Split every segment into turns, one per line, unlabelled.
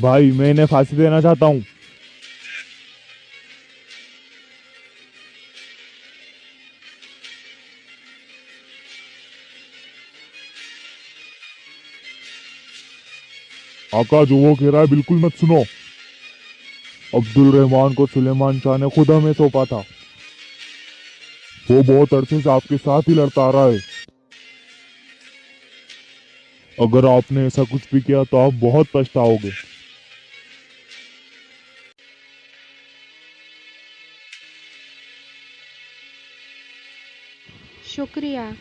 भाई मैं इन्हें फांसी देना चाहता हूँ। आका जो वो कह रहा है बिल्कुल मत सुनो। अब्दुल रहमान को सुलेमान शाह ने खुद हमें सौंपा था। वो बहुत अरसे से आपके साथ ही लड़ता आ रहा है। अगर आपने ऐसा कुछ भी किया तो आप बहुत पछताओगे।
शुक्रिया।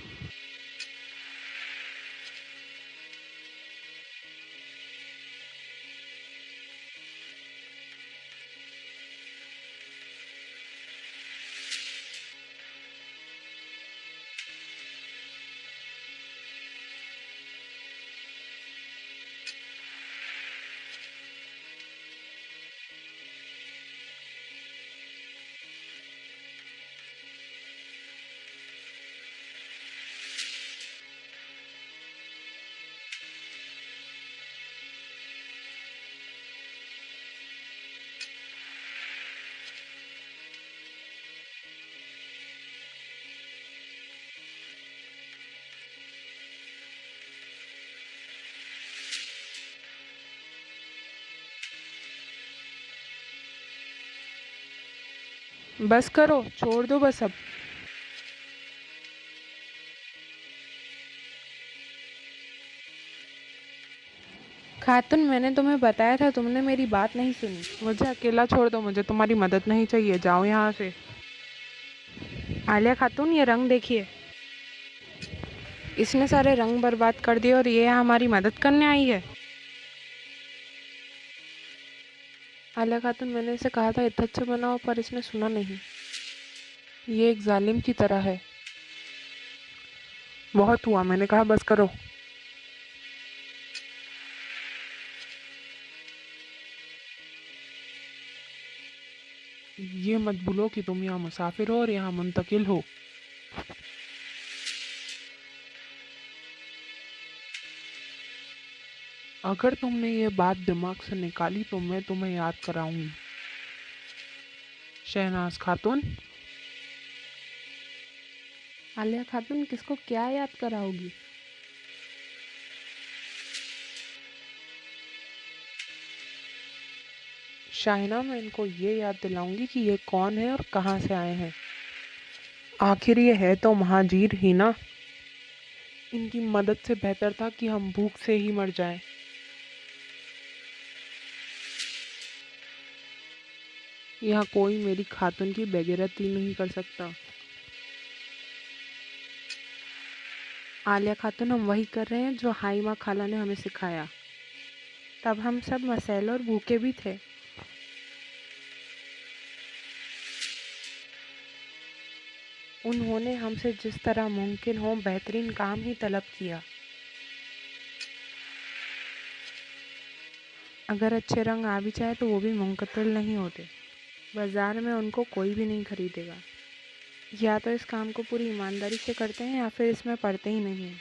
बस करो, छोड़ दो बस अब। खातून, मैंने तुम्हें बताया था, तुमने मेरी बात नहीं सुनी। मुझे अकेला छोड़ दो, मुझे तुम्हारी मदद नहीं चाहिए, जाओ यहाँ से। आलिया खातून, ये रंग देखिए, इसने सारे रंग बर्बाद कर दिए और ये हमारी मदद करने आई है। आलिया खातून, मैंने इसे कहा था इतना अच्छा बनाओ, पर इसने सुना नहीं। ये एक जालिम की तरह है। बहुत हुआ, मैंने कहा बस करो। ये मत भूलो कि तुम यहाँ मुसाफिर हो और यहाँ मुंतकिल हो। अगर तुमने ये बात दिमाग से निकाली तो मैं तुम्हें याद कराऊंगी। शहनाज खातून।
आलिया खातून किसको क्या याद कराओगी?
शाहिना, मैं इनको ये याद दिलाऊंगी कि ये कौन है और कहाँ से आए हैं। आखिर ये है तो महाजीर ही ना। इनकी मदद से बेहतर था कि हम भूख से ही मर जाएं। यहाँ कोई मेरी खातून की बेगैरती नहीं कर सकता।
आलिया खातून, हम वही कर रहे हैं जो हाइमा खाला ने हमें सिखाया। तब हम सब मसैल और भूखे भी थे। उन्होंने हमसे जिस तरह मुमकिन हो बेहतरीन काम ही तलब किया। अगर अच्छे रंग आ भी जाए तो वो भी मुंकतल नहीं होते। बाजार में उनको कोई भी नहीं खरीदेगा। या तो इस काम को पूरी ईमानदारी से करते हैं या फिर इसमें पड़ते ही नहीं हैं।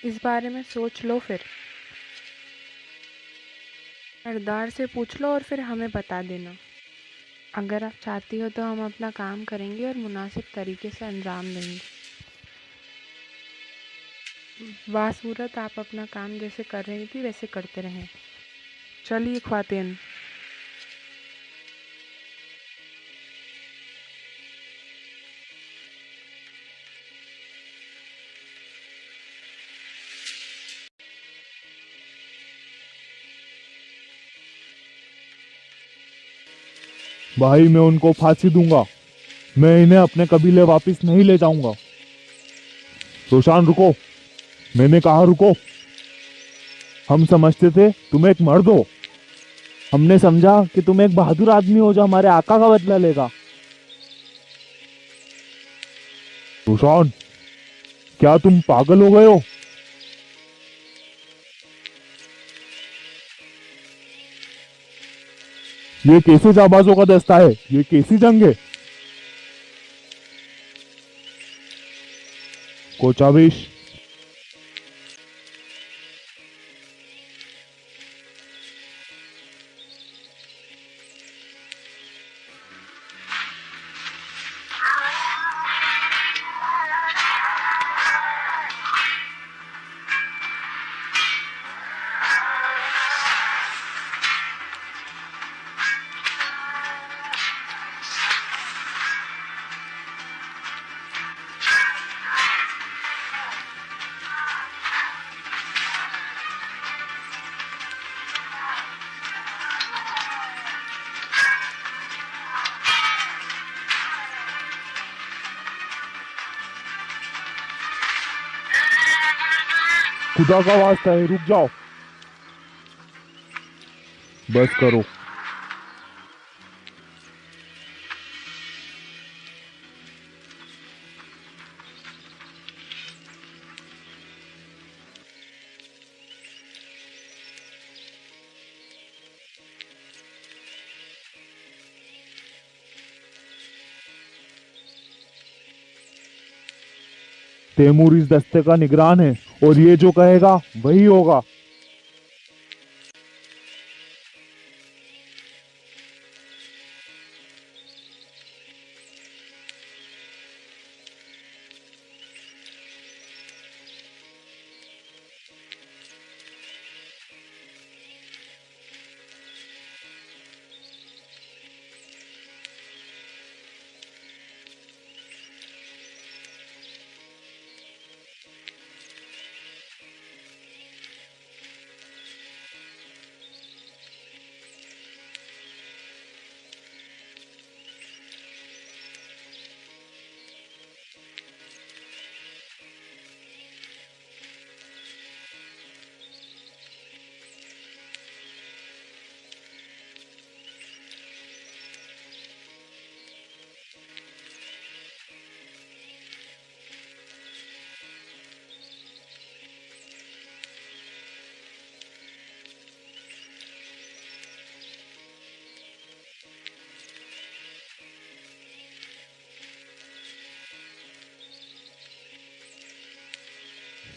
इस बारे में सोच लो, फिर सरदार से पूछ लो और फिर हमें बता देना। अगर आप चाहती हो तो हम अपना काम करेंगे और मुनासिब तरीके से अंजाम देंगे। बासूरत आप अपना काम जैसे कर रही थी वैसे करते रहें।
चलिए ख्वातीन।
भाई मैं उनको फांसी दूंगा। मैं इन्हें अपने कबीले वापस नहीं ले जाऊंगा। रोशान रुको। मैंने कहा रुको। हम समझते थे तुम एक मर्द हो। हमने समझा कि तुम एक बहादुर आदमी हो जो हमारे आका का बदला लेगा। रोशान, क्या तुम पागल हो गए हो? ये कैसे जाबाजों का दस्ता है? ये कैसी जंग है? कोचाविश, खुदा का वास्ता है, रुक जाओ। बस करो। तैमूर इस दस्ते का निगरान है और ये जो कहेगा वही होगा।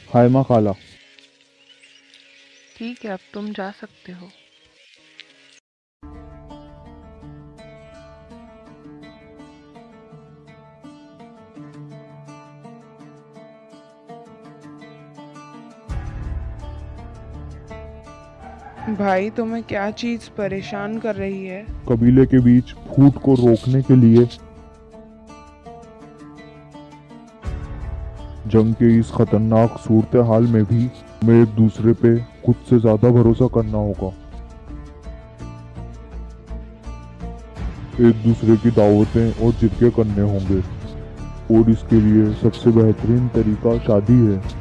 हाय माँ खाला।
ठीक है, अब तुम जा सकते हो। भाई, तुम्हें क्या चीज परेशान कर रही है?
कबीले के बीच फूट को रोकने के लिए जंग के इस खतरनाक सूरत हाल में भी हमें एक दूसरे पे खुद से ज्यादा भरोसा करना होगा। एक दूसरे की दावतें और जिरके करने होंगे और इसके लिए सबसे बेहतरीन तरीका शादी है।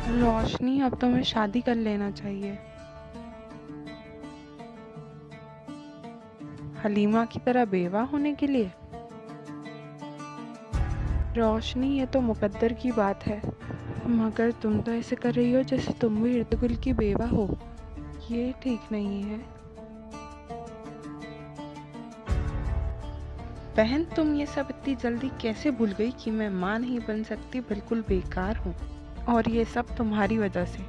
रोशनी, अब तुम्हें शादी कर लेना चाहिए। हलीमा की तरह बेवा होने के लिए। रोशनी, ये तो मुकद्दर की बात है, मगर तुम तो ऐसे कर रही हो जैसे तुम भी इर्तुगरुल की बेवा हो। ये ठीक नहीं है। बहन, तुम ये सब इतनी जल्दी कैसे भूल गई कि मैं माँ नहीं बन सकती, बिल्कुल बेकार हूँ। और ये सब तुम्हारी वजह से,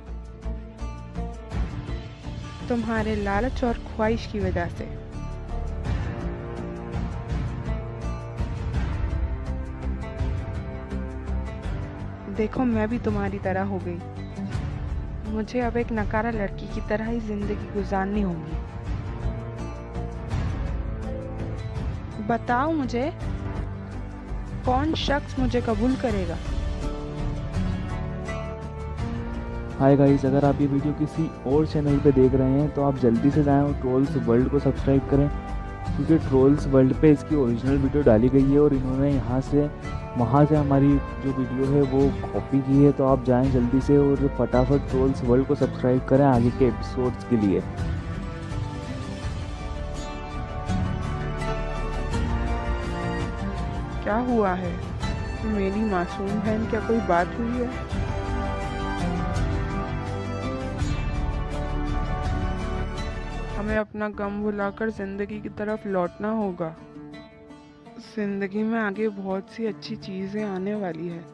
तुम्हारे लालच और ख्वाहिश की वजह से। देखो, मैं भी तुम्हारी तरह हो गई। मुझे अब एक नकारा लड़की की तरह ही जिंदगी गुजारनी होगी। बताओ मुझे, कौन शख्स मुझे कबूल करेगा?
हाय गाइस, अगर आप ये वीडियो किसी और चैनल पे देख रहे हैं तो आप जल्दी से जाएं और ट्रोल्स वर्ल्ड को सब्सक्राइब करें, क्योंकि ट्रोल्स वर्ल्ड पे इसकी ओरिजिनल वीडियो डाली गई है और इन्होंने वहाँ से हमारी जो वीडियो है वो कॉपी की है। तो आप जाएं जल्दी से और फटाफट ट्रोल्स वर्ल्ड को सब्सक्राइब करें आगे के एपिसोड्स के लिए।
क्या हुआ है? मेरी मासूम बहन, क्या कोई बात हुई है? हमें अपना गम भुलाकर जिंदगी की तरफ लौटना होगा। जिंदगी में आगे बहुत सी अच्छी चीजें आने वाली है।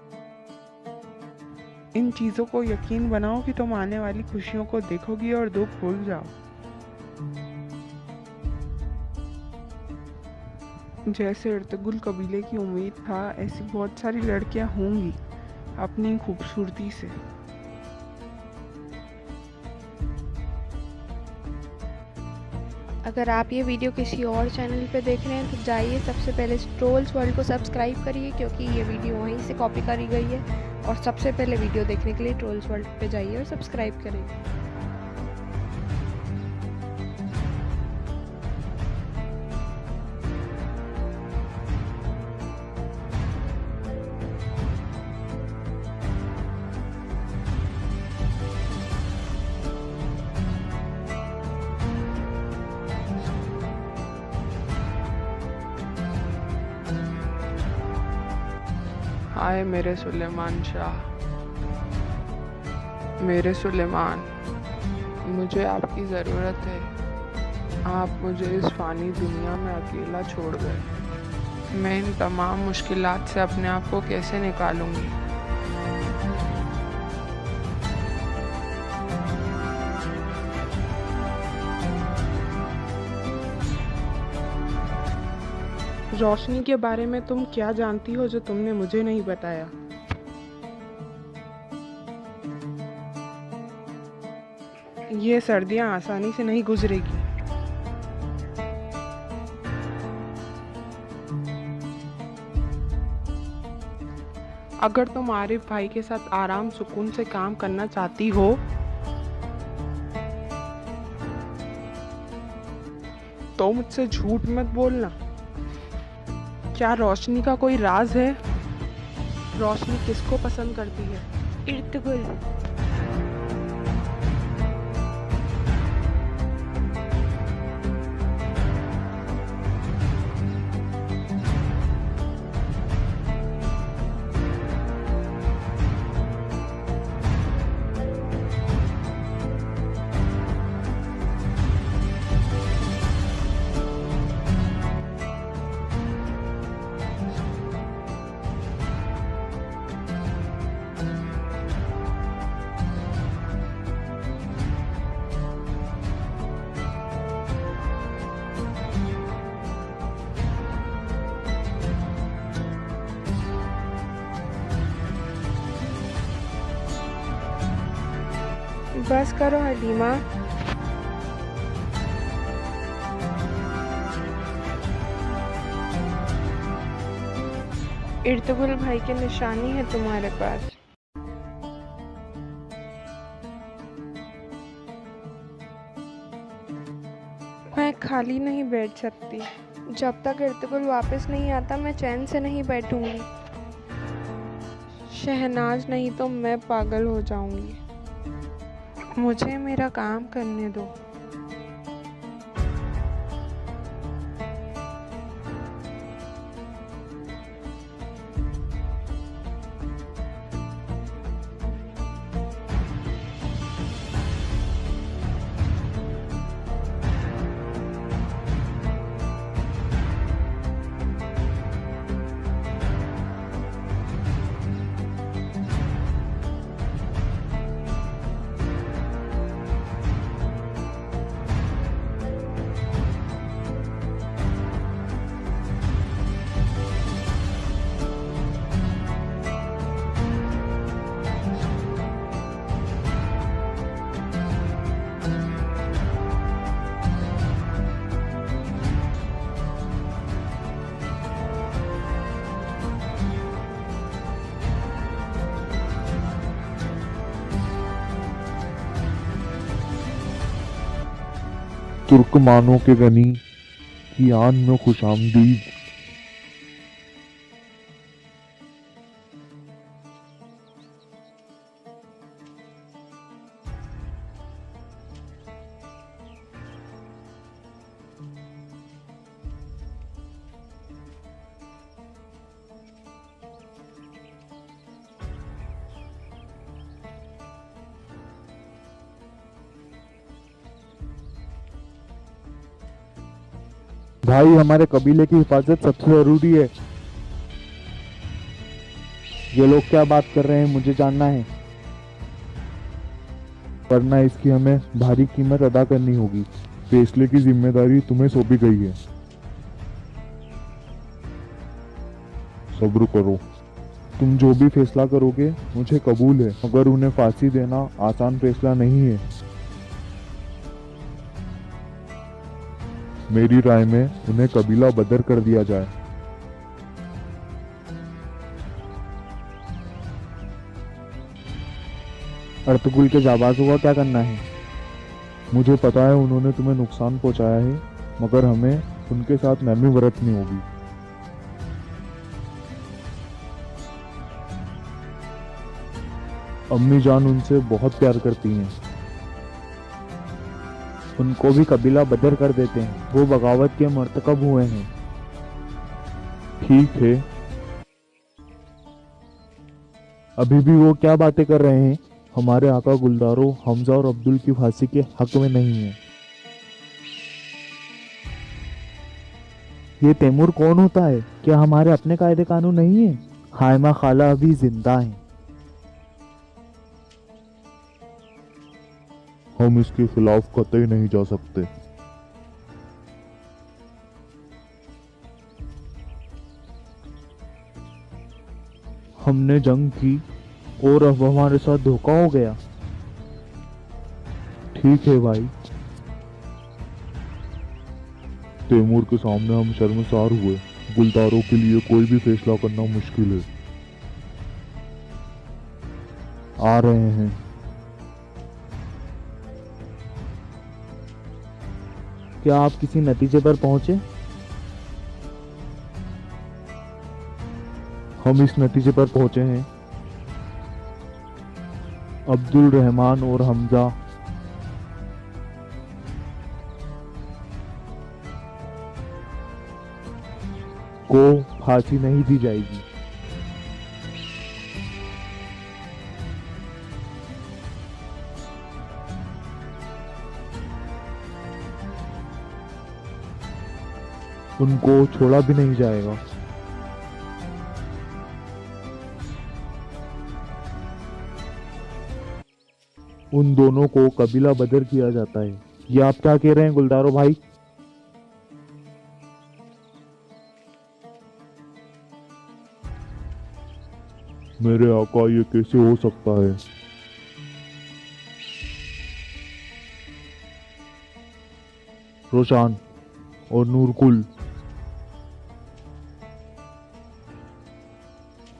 इन चीजों को यकीन बनाओ कि तुम आने वाली खुशियों को देखोगी और दुख भूल जाओ। जैसे अर्तुगरुल कबीले की उम्मीद था, ऐसी बहुत सारी लड़कियां होंगी अपनी खूबसूरती से।
अगर आप ये वीडियो किसी और चैनल पे देख रहे हैं तो जाइए सबसे पहले ट्रोल्स वर्ल्ड को सब्सक्राइब करिए, क्योंकि ये वीडियो वहीं से कॉपी करी गई है। और सबसे पहले वीडियो देखने के लिए ट्रोल्स वर्ल्ड पे जाइए और सब्सक्राइब करिए।
हाय मेरे सुलेमान शाह, मेरे सुलेमान, मुझे आपकी ज़रूरत है। आप मुझे इस फ़ानी दुनिया में अकेला छोड़ गए। मैं इन तमाम मुश्किलात से अपने आप को कैसे निकालूंगी? रोशनी के बारे में तुम क्या जानती हो जो तुमने मुझे नहीं बताया? ये सर्दियां आसानी से नहीं गुजरेगी। अगर तुम आरिफ भाई के साथ आराम सुकून से काम करना चाहती हो तो मुझसे झूठ मत बोलना। क्या रोशनी का कोई राज है? रोशनी किसको पसंद करती है?
अर्तुगरुल। बस करो हलीमा। अर्तुगरुल भाई की निशानी है तुम्हारे पास। मैं खाली नहीं बैठ सकती। जब तक अर्तुगरुल वापस नहीं आता मैं चैन से नहीं बैठूंगी। शहनाज नहीं तो मैं पागल हो जाऊंगी। मुझे मेरा काम करने दो।
तुर्कमानों के गनी की आन में खुशामदीद। भाई हमारे कबीले की हिफाजत सबसे जरूरी है। ये लोग क्या बात कर रहे हैं मुझे जानना है, वरना इसकी हमें भारी कीमत अदा करनी होगी। फैसले की जिम्मेदारी तुम्हें सौंपी गई है। सब्र करो, तुम जो भी फैसला करोगे मुझे कबूल है, मगर उन्हें फांसी देना आसान फैसला नहीं है। मेरी राय में उन्हें कबीला बदर कर दिया जाए। अर्तुगरुल के जाबाजों का क्या करना है? मुझे पता है उन्होंने तुम्हें नुकसान पहुंचाया है, मगर हमें उनके साथ नरमी बरतनी होगी। अम्मी जान उनसे बहुत प्यार करती हैं। उनको भी कबीला बदर कर देते हैं, वो बगावत के मर्तकब हुए हैं। ठीक है, अभी भी वो क्या बातें कर रहे हैं? हमारे आका गुलदारो हमजा और अब्दुल की फांसी के हक में नहीं है। ये तैमूर कौन होता है? क्या हमारे अपने कायदे कानून नहीं है? हायमा खाला अभी जिंदा है। हम इसके खिलाफ कतई नहीं जा सकते। हमने जंग की और अब हमारे साथ धोखा हो गया। ठीक है भाई, तैमूर के सामने हम शर्मसार हुए। गुलदारों के लिए कोई भी फैसला करना मुश्किल है। आ रहे हैं। क्या आप किसी नतीजे पर पहुंचे? हम इस नतीजे पर पहुंचे हैं, अब्दुल रहमान और हमजा को फांसी नहीं दी जाएगी। उनको छोड़ा भी नहीं जाएगा। उन दोनों को कबीला बदर किया जाता है। ये आप क्या कह रहे हैं गुलदारो भाई? मेरे आका, ये कैसे हो सकता है? रोशान और नूरकुल,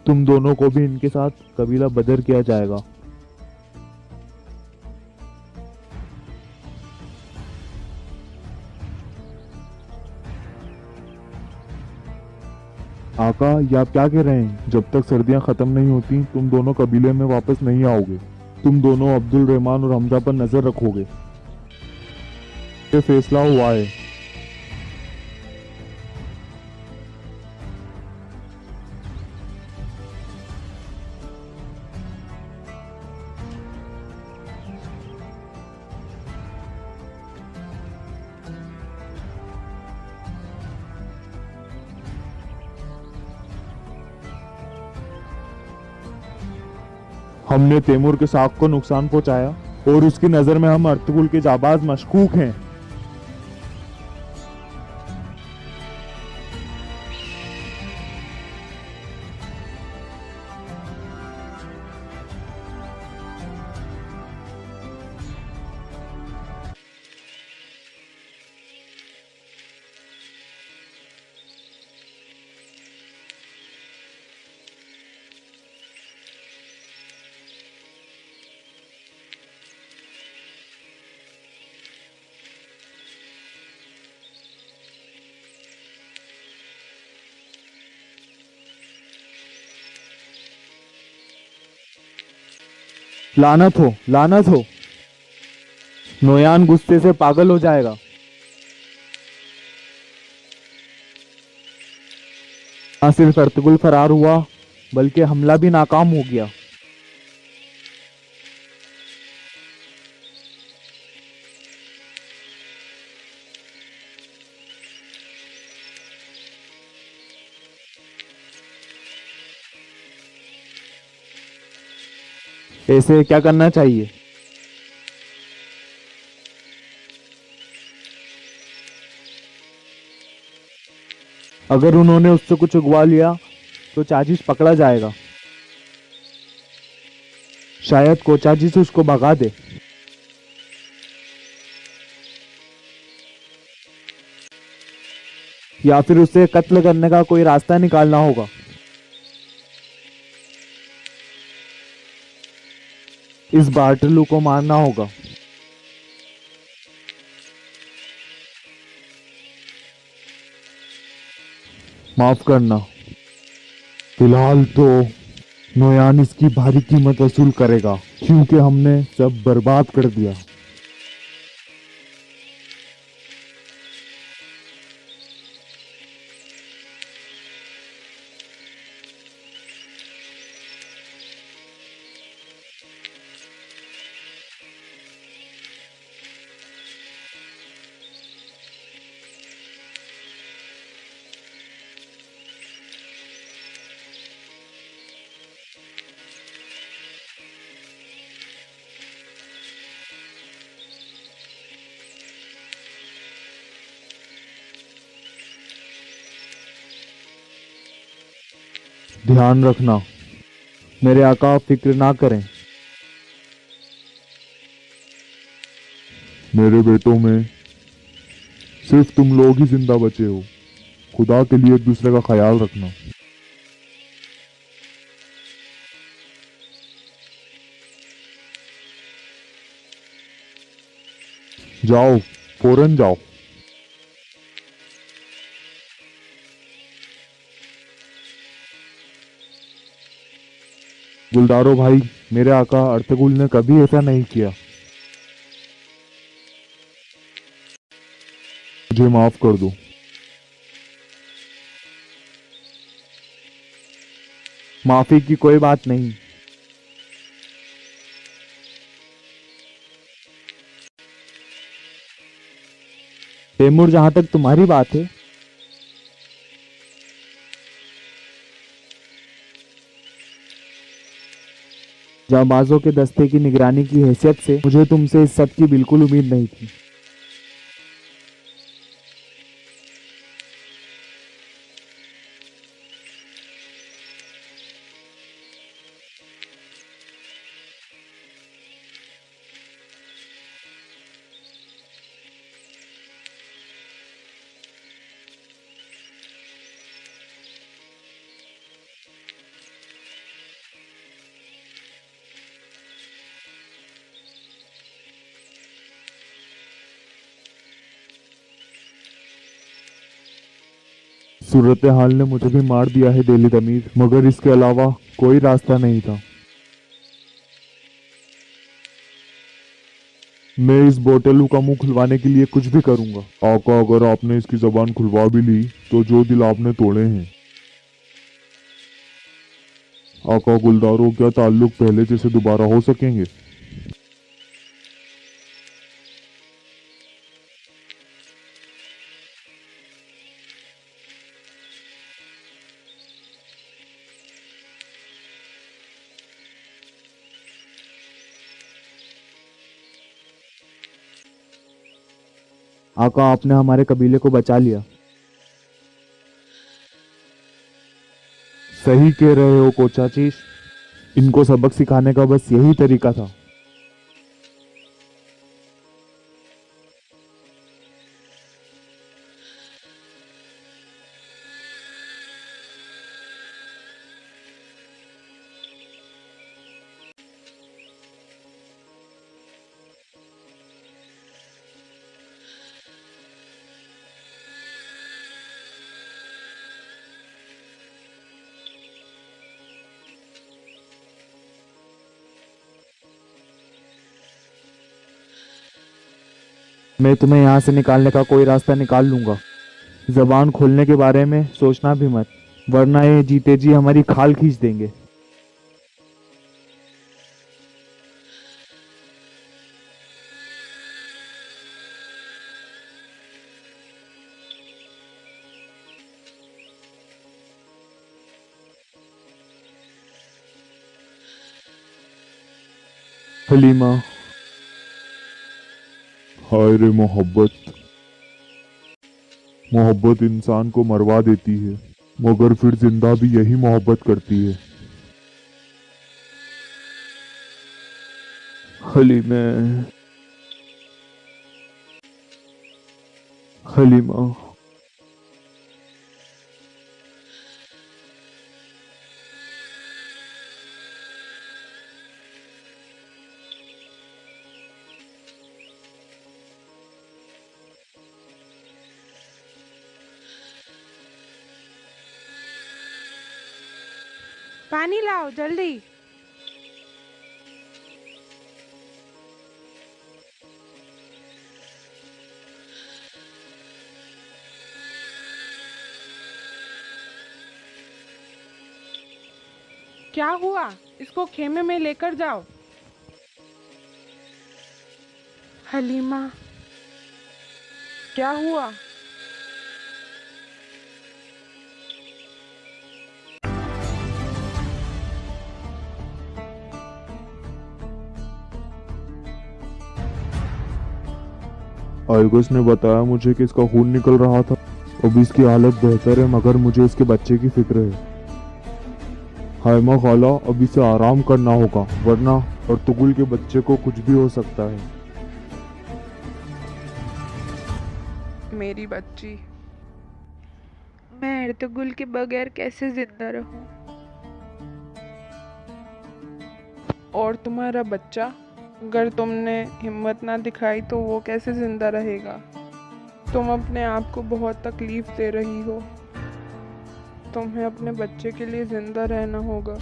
तुम दोनों को भी इनके साथ कबीला बदर किया जाएगा। आका, ये आप क्या कह रहे हैं? जब तक सर्दियां खत्म नहीं होती तुम दोनों कबीले में वापस नहीं आओगे। तुम दोनों अब्दुल रहमान और हमजा पर नजर रखोगे। ये फैसला हुआ है। हमने तैमूर के साख को नुकसान पहुंचाया और उसकी नजर में हम अर्तुगरुल के जाबाज मशकूक हैं। लानत हो, लानत हो। नोयान गुस्से से पागल हो जाएगा। न सिर्फ अर्तुगरुल फरार हुआ बल्कि हमला भी नाकाम हो गया। ऐसे क्या करना चाहिए? अगर उन्होंने उससे कुछ उगवा लिया तो चाचीस पकड़ा जाएगा। शायद कोचाजीस उसको भगा दे। या फिर उसे कत्ल करने का कोई रास्ता निकालना होगा। इस बार्टलू को मारना होगा। माफ करना, फिलहाल तो नोयान इसकी भारी कीमत वसूल करेगा क्योंकि हमने सब बर्बाद कर दिया। ध्यान रखना, मेरे आका फिक्र ना करें। मेरे बेटों में सिर्फ तुम लोग ही जिंदा बचे हो। खुदा के लिए एक दूसरे का ख्याल रखना। जाओ, फौरन जाओ। गुलदारो भाई, मेरे आका अर्तुगरुल ने कभी ऐसा नहीं किया। मुझे माफ कर दो। माफी की कोई बात नहीं। तैमूर, जहां तक तुम्हारी बात है, जाबाजों के दस्ते की निगरानी की हैसियत से मुझे तुमसे इस सब की बिल्कुल उम्मीद नहीं थी। सूरत हाल ने मुझे भी मार दिया है दिल्ली तमीर, मगर इसके अलावा कोई रास्ता नहीं था। मैं इस बोटेलू का मुंह खुलवाने के लिए कुछ भी करूंगा। आका, अगर आपने इसकी जबान खुलवा भी ली तो जो दिल आपने तोड़े हैं। आका गुलदारों, क्या ताल्लुक पहले जैसे दोबारा हो सकेंगे? आका, आपने हमारे कबीले को बचा लिया। सही कह रहे हो कोचाचीस, इनको सबक सिखाने का बस यही तरीका था। मैं तुम्हें यहाँ से निकालने का कोई रास्ता निकाल लूंगा। जबान खोलने के बारे में सोचना भी मत, वरना ये जीते जी हमारी खाल खींच देंगे। हलीमा, हाय रे मोहब्बत, मोहब्बत इंसान को मरवा देती है मगर फिर जिंदा भी यही मोहब्बत करती है। हलीमा, हलीमा,
पानी लाओ जल्दी। क्या हुआ? इसको खेमे में लेकर जाओ। हलीमा, क्या हुआ?
आर्गस ने बताया मुझे कि इसका खून निकल रहा था। अब इसकी हालत बेहतर है मगर मुझे इसके बच्चे की फिक्र है। हायमा खाला, अब इसे आराम करना होगा वरना अर्तुगरुल के बच्चे को कुछ भी हो सकता है।
मेरी बच्ची,
मैं अर्तुगरुल के बगैर कैसे जिंदा रहूं?
और तुम्हारा बच्चा, अगर तुमने हिम्मत ना दिखाई तो वो कैसे जिंदा रहेगा? तुम अपने आप को बहुत तकलीफ दे रही हो। तुम्हें अपने बच्चे के लिए जिंदा रहना होगा।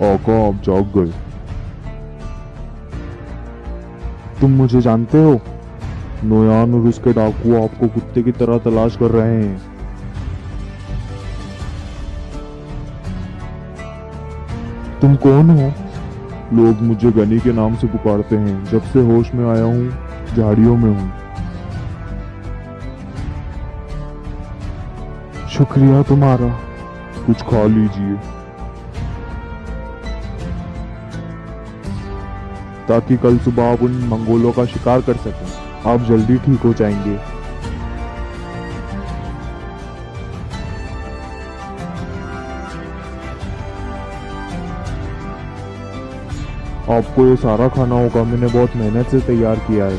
आका, आप जाग गए। तुम मुझे जानते हो? नोयान और उसके डाकू आपको कुत्ते की तरह तलाश कर रहे हैं। तुम कौन हो? लोग मुझे गनी के नाम से पुकारते हैं। जब से होश में आया हूँ झाड़ियों में हूँ। शुक्रिया तुम्हारा। कुछ खा लीजिए ताकि कल सुबह आप उन मंगोलों का शिकार कर सकें। आप जल्दी ठीक हो जाएंगे। आपको ये सारा खाना होगा, मैंने बहुत मेहनत से तैयार किया है।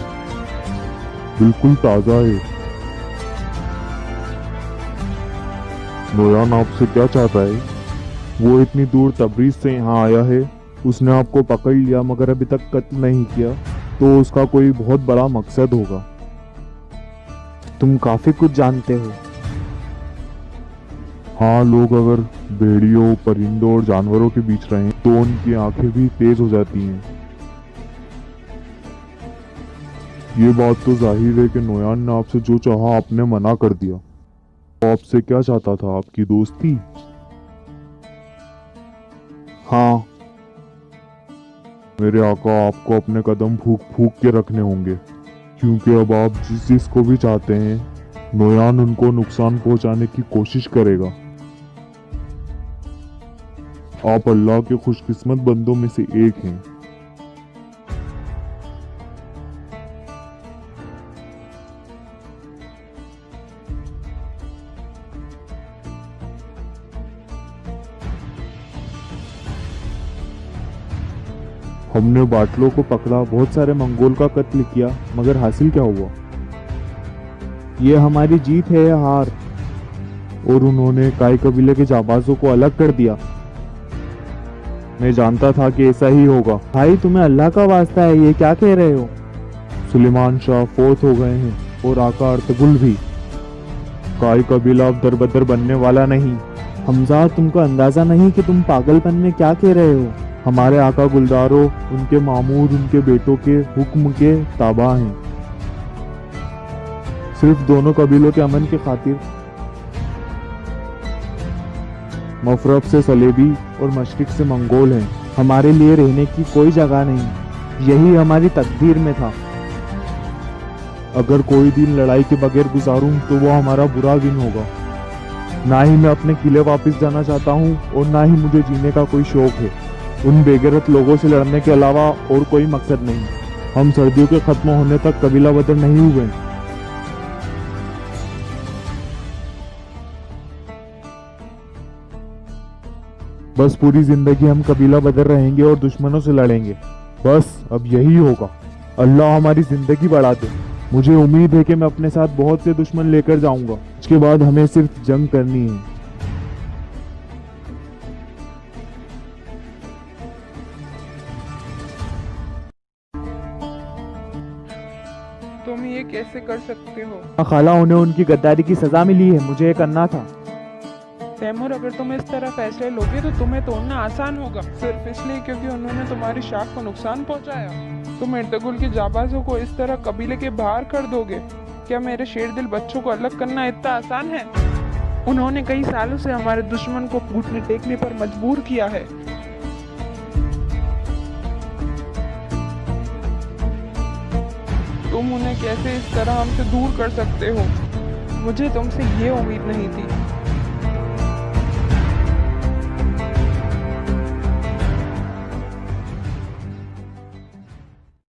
बिल्कुल ताज़ा है। नोयान आपसे क्या चाहता है? वो इतनी दूर तबरीज से यहाँ आया है। उसने आपको पकड़ लिया मगर अभी तक कत्ल नहीं किया, तो उसका कोई बहुत बड़ा मकसद होगा।
तुम काफी कुछ जानते हो।
हाँ, लोग अगर भेड़ियों, परिंदों और जानवरों के बीच रहें तो उनकी आंखें भी तेज हो जाती हैं। ये बात तो जाहिर है कि नोयान ने आपसे जो चाहा आपने मना कर दिया। वो आपसे क्या चाहता था? आपकी दोस्ती?
हाँ,
मेरे आका, आपको अपने कदम फूक फूक के रखने होंगे क्योंकि अब आप जिस चीज को भी चाहते हैं नोयान उनको नुकसान पहुंचाने की कोशिश करेगा। आप अल्लाह के खुशकिस्मत बंदों में से एक हैं। हमने बाटलों को पकड़ा, बहुत सारे मंगोल का कत्ल किया, मगर हासिल क्या हुआ?
ये हमारी जीत है या हार?
और उन्होंने काई कबीले के जाबाजों को अलग कर दिया। मैं जानता था कि ऐसा ही होगा।
भाई, तुम्हें अल्लाह का वास्ता है, ये क्या कह रहे हो?
सुलेमान शाह फोर्थ हो गए हैं और आका अर्तुगरुल भी। काई कबीला अब दरबदर बनने वाला नहीं।
हमजा, तुमको अंदाजा नहीं कि तुम पागलपन में क्या कह रहे हो?
हमारे आका गुलदारों, उनके मामूर, उनके बेटों के हुक्म के ताबा हैं। सिर्फ दोनों कबीलों के अमन की खातिर मफरब से सलेबी और मशरिक से मंगोल हैं। हमारे लिए रहने की कोई जगह नहीं, यही हमारी तकदीर में था। अगर कोई दिन लड़ाई के बगैर गुजारूं तो वो हमारा बुरा दिन होगा। ना ही मैं अपने किले वापस जाना चाहता हूँ और ना ही मुझे जीने का कोई शौक है। उन बेगैरत लोगों से लड़ने के अलावा और कोई मकसद नहीं। हम सर्दियों के खत्म होने तक कबीला बदर नहीं हुए। बस पूरी जिंदगी हम कबीला बदर रहेंगे और दुश्मनों से लड़ेंगे। बस अब यही होगा। अल्लाह हमारी जिंदगी बढ़ा दे। मुझे उम्मीद है कि मैं अपने साथ बहुत से दुश्मन लेकर जाऊंगा। इसके बाद हमें सिर्फ जंग करनी है।
तुम ये कैसे कर सकते हो?
खाला, उन्हें उनकी गद्दारी की सजा मिली है, मुझे ये करना था।
तैमूर, अगर तुम इस तरह फैसले लोगे तो तुम्हें तोड़ना आसान होगा, सिर्फ इसलिए क्योंकि उन्होंने तुम्हारी शाख को नुकसान पहुंचाया। तुम इर्तगुल के जाबाजों को इस तरह कबीले के बाहर कर दोगे? क्या मेरे शेर दिल बच्चों को अलग करना इतना आसान है? उन्होंने कई सालों से हमारे दुश्मन को घुटने टेकने पर मजबूर किया है। तुम उन्हें कैसे इस तरह हमसे दूर कर सकते हो? मुझे तुमसे ये उम्मीद नहीं थी।